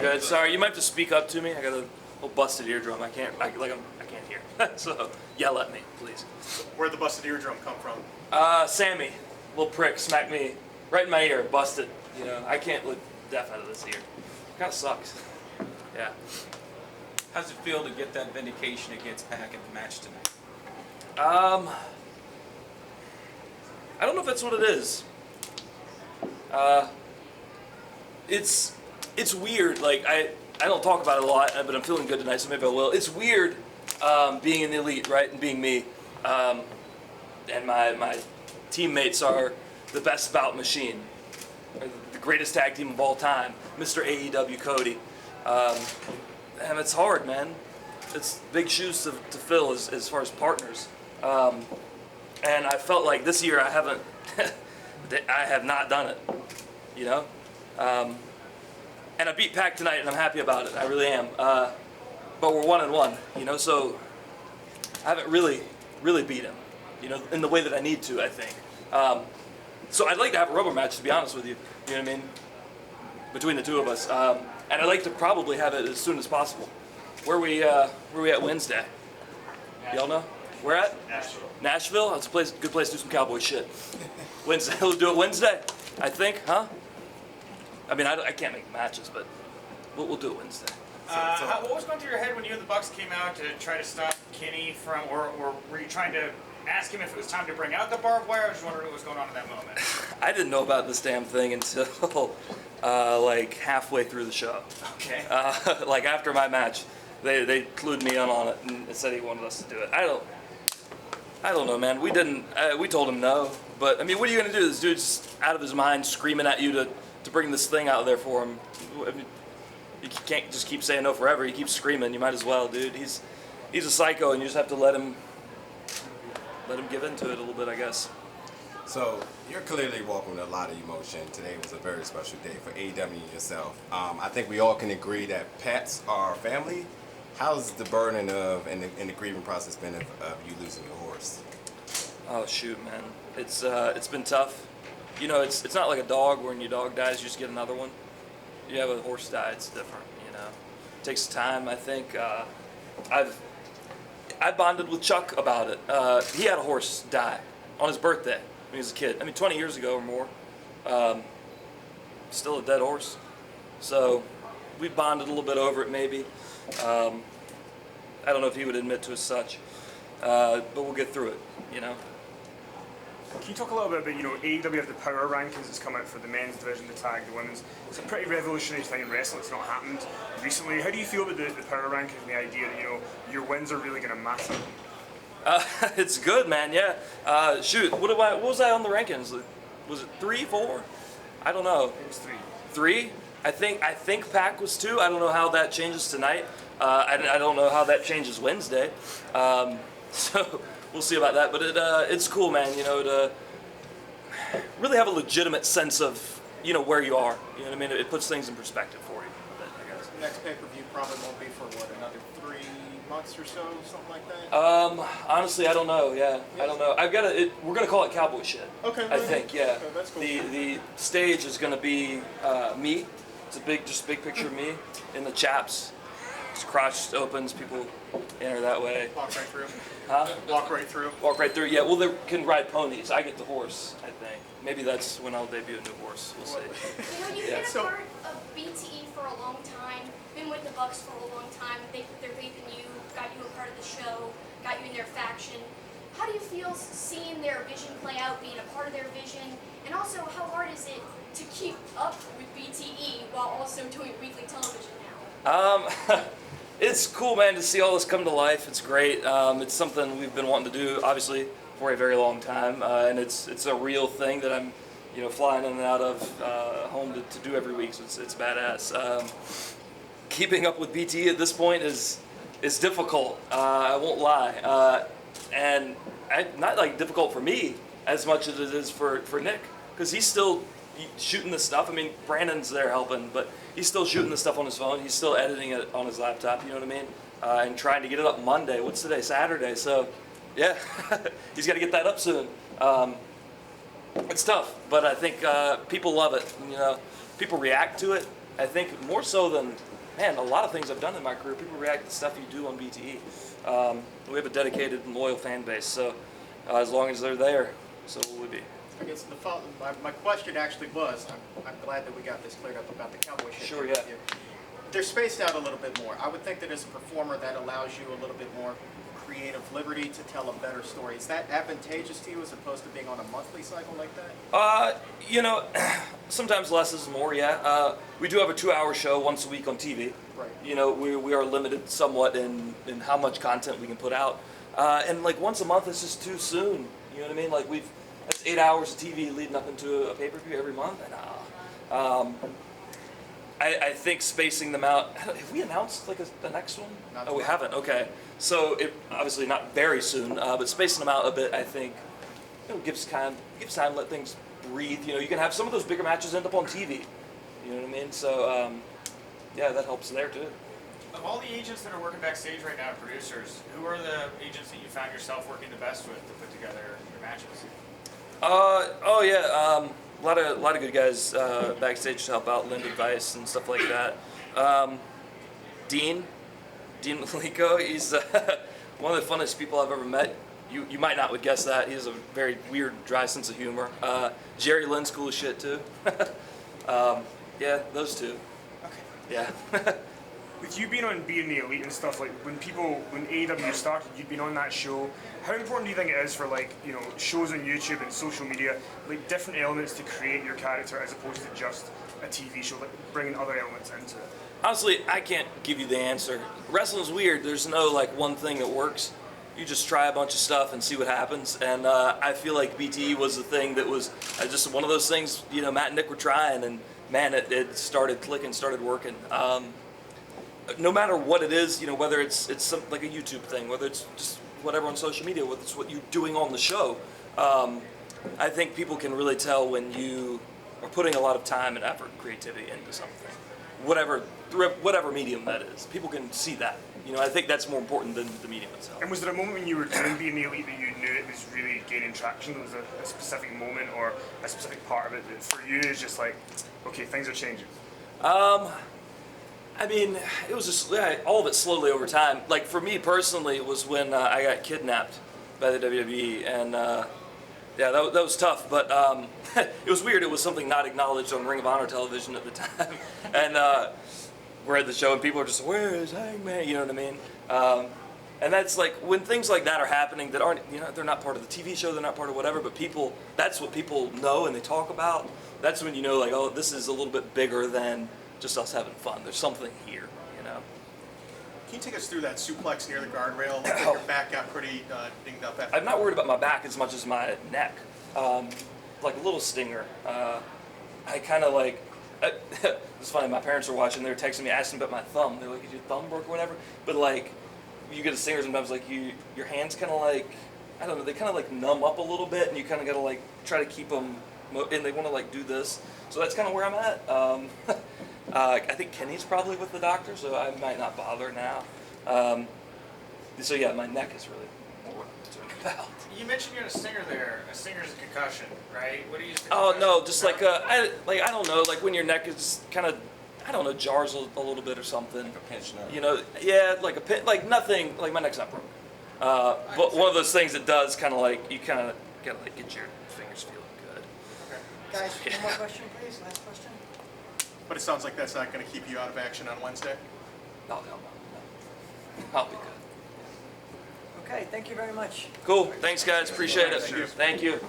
Good. Sorry, you might have to speak up to me. I got a little busted eardrum. I can't hear. So yell at me, please. Where'd the busted eardrum come from? Sammy, little prick, smacked me right in my ear, busted. You know, I can't look deaf out of this ear. Kind of sucks. Yeah. How's it feel to get that vindication against Pac in the match tonight? I don't know if that's what it is. It's weird. Like I don't talk about it a lot, but I'm feeling good tonight, so maybe I will. It's weird being in the elite, right, and being me. And my teammates are the best bout machine, the greatest tag team of all time, Mr. AEW Cody. And it's hard, man. It's big shoes to fill as far as partners. And I felt like this year I have not done it, you know? And I beat Pac tonight, and I'm happy about it. I really am. But we're 1-1, you know, so I haven't really beat him, you know, in the way that I need to, I think. So I'd like to have a rubber match, to be honest with you. You know what I mean? Between the two of us. And I'd like to probably have it as soon as possible. Where we at Wednesday? Y'all know? Where at? Nashville. Nashville? That's a good place to do some cowboy shit. Wednesday. We'll do it Wednesday, I think, huh? I mean, I can't make the matches, but we'll do it Wednesday. What was going through your head when you and the Bucks came out to try to stop Kenny from, or were you trying to ask him if it was time to bring out the barbed wire? I was just wondering what was going on in that moment. I didn't know about this damn thing until like halfway through the show. Okay. Like after my match, they clued me in on it and said he wanted us to do it. I don't know, man. We didn't. We told him no. But I mean, what are you gonna do? This dude's out of his mind, screaming at you to bring this thing out there for him. I mean, you can't just keep saying no forever. He keeps screaming. You might as well, dude. He's a psycho, and you just have to let him give into it a little bit, I guess. So you're clearly walking with a lot of emotion. Today was a very special day for AEW and yourself. I think we all can agree that pets are family. How's the burden of and the grieving process been of you losing your horse? Oh shoot, man, it's been tough. You know, it's not like a dog where when your dog dies, you just get another one. You have a horse die, it's different. You know, it takes time. I think I bonded with Chuck about it. He had a horse die on his birthday when he was a kid. I mean, 20 years ago or more. Still a dead horse. So we bonded a little bit over it, maybe. I don't know if he would admit to as such, but we'll get through it. You know. Can you talk a little bit about, you know, AEW have the power rankings that's come out for the men's division, the tag, the women's. It's a pretty revolutionary thing in wrestling. It's not happened recently. How do you feel about the power rankings and the idea that, you know, your wins are really going to matter? It's good, man. Yeah. Shoot, what was I on the rankings? Was it 3, 4? I don't know. It was 3. 3? I think Pac was 2. I don't know how that changes tonight. I don't know how that changes Wednesday. So we'll see about that. But it's cool, man. You know, to really have a legitimate sense of, you know, where you are. You know what I mean? It puts things in perspective for you. I guess. Next pay-per-view probably won't be for, what, another 3 months or so, something like that? Honestly, I don't know. Yeah, I don't know. We're gonna call it cowboy shit. Okay. I think. Yeah. Okay, that's cool. The stage is gonna be me. It's a big picture of me in the chaps. His crotch opens, people enter that way. Walk right through. Huh? Walk right through. Walk right through. Yeah. Well, they can ride ponies. I get the horse. I think. Maybe that's when I'll debut a new horse. We'll see. You know, you've Yeah. been a part of BTE for a long time, been with the Bucks for a long time. They put their faith in you, got you a part of the show, got you in their faction. How do you feel seeing their vision play out, being a part of their vision? And also, how hard is it to keep up with BTE while also doing weekly television now? It's cool, man, to see all this come to life. It's great. It's something we've been wanting to do, obviously, for a very long time, and it's a real thing that I'm, you know, flying in and out of home to do every week. So it's badass. Keeping up with BTE at this point is difficult. I won't lie, and not like difficult for me as much as it is for Nick, because he's still shooting this stuff. I mean, Brandon's there helping, but he's still shooting this stuff on his phone. He's still editing it on his laptop, you know what I mean? And trying to get it up Monday. What's today? Saturday. So, yeah, he's got to get that up soon. It's tough, but I think people love it. You know, people react to it, I think more so than, man, a lot of things I've done in my career, people react to stuff you do on BTE. We have a dedicated and loyal fan base, so as long as they're there, so will we be. I guess my question actually was, I'm glad that we got this cleared up about the Cowboy shit. Sure, yeah. They're spaced out a little bit more. I would think that as a performer, that allows you a little bit more creative liberty to tell a better story. Is that advantageous to you as opposed to being on a monthly cycle like that? You know, sometimes less is more, yeah. We do have a 2-hour show once a week on TV. Right. You know, we are limited somewhat in how much content we can put out. And like once a month is just too soon. You know what I mean? Like that's 8 hours of TV leading up into a pay-per-view every month. And I think spacing them out. Have we announced like the next one? Not We yet. haven't. Okay. So it obviously not very soon, but spacing them out a bit, I think, gives time, let things breathe. You know, you can have some of those bigger matches end up on TV. You know what I mean? So yeah, that helps there too. Of all the agents that are working backstage right now, producers, who are the agents that you found yourself working the best with to put together your matches? A lot of good guys backstage to help out, lend advice and stuff like that. Dean Maliko, he's one of the funniest people I've ever met. You might not would guess that. He has a very weird, dry sense of humor. Jerry Lynn's cool as shit too. Yeah, those two. Okay. Yeah. With you being on Being the Elite and stuff, like when AEW started, you'd been on that show. How important do you think it is for shows on YouTube and social media, like different elements to create your character as opposed to just a TV show, like bringing other elements into it? Honestly, I can't give you the answer. Wrestling's weird. There's no like one thing that works. You just try a bunch of stuff and see what happens. And I feel like BTE was the thing that was just one of those things. You know, Matt and Nick were trying, and man, it started clicking, started working. No matter what it is, you know, whether it's some, like a YouTube thing, whether it's just whatever on social media, whether it's what you're doing on the show, I think people can really tell when you are putting a lot of time and effort and creativity into something, whatever medium that is. People can see that. You know, I think that's more important than the medium itself. And was there a moment when you were doing Being the Elite that you knew it was really gaining traction? There was a specific moment or a specific part of it that for you is just like, okay, things are changing? I mean, it was just all of it slowly over time. Like for me personally, it was when I got kidnapped by the WWE, and yeah, that was tough. But it was weird. It was something not acknowledged on Ring of Honor television at the time, and we're at the show, and people are just, "Where is Hangman?" You know what I mean? And that's like when things like that are happening that aren't, you know, they're not part of the TV show, they're not part of whatever, but people, that's what people know and they talk about. That's when you know, like, oh, this is a little bit bigger than just us having fun. There's something here, you know. Can you take us through that suplex near the guardrail? Looks like your back got pretty dinged up after. I'm not worried about my back as much as my neck. Like a little stinger. I kind of like, it's funny, my parents were watching, they were texting me, asking about my thumb. They're like, is your thumb broke or whatever? But like, you get a stinger sometimes, like your hands kind of like, I don't know, they kind of like numb up a little bit, and you kind of got to like try to keep them, and they want to like do this. So that's kind of where I'm at. I think Kenny's probably with the doctor, so I might not bother now. So yeah, my neck is really more what I'm concerned about. You mentioned you had a stinger there. A stinger's a concussion, right? What do you? Oh no, just like I don't know, like when your neck is kind of, I don't know, jars a little bit or something. Like a pinched nerve. You know, yeah, like a pin, like nothing, like my neck's not broken. But one of those things that does kind of like, you kind of gotta like get your fingers feeling good. Guys, one more question, please. Last question. But it sounds like that's not going to keep you out of action on Wednesday. No. I'll be good. Okay, thank you very much. Cool, thanks guys, appreciate it. Thank you. Thank you.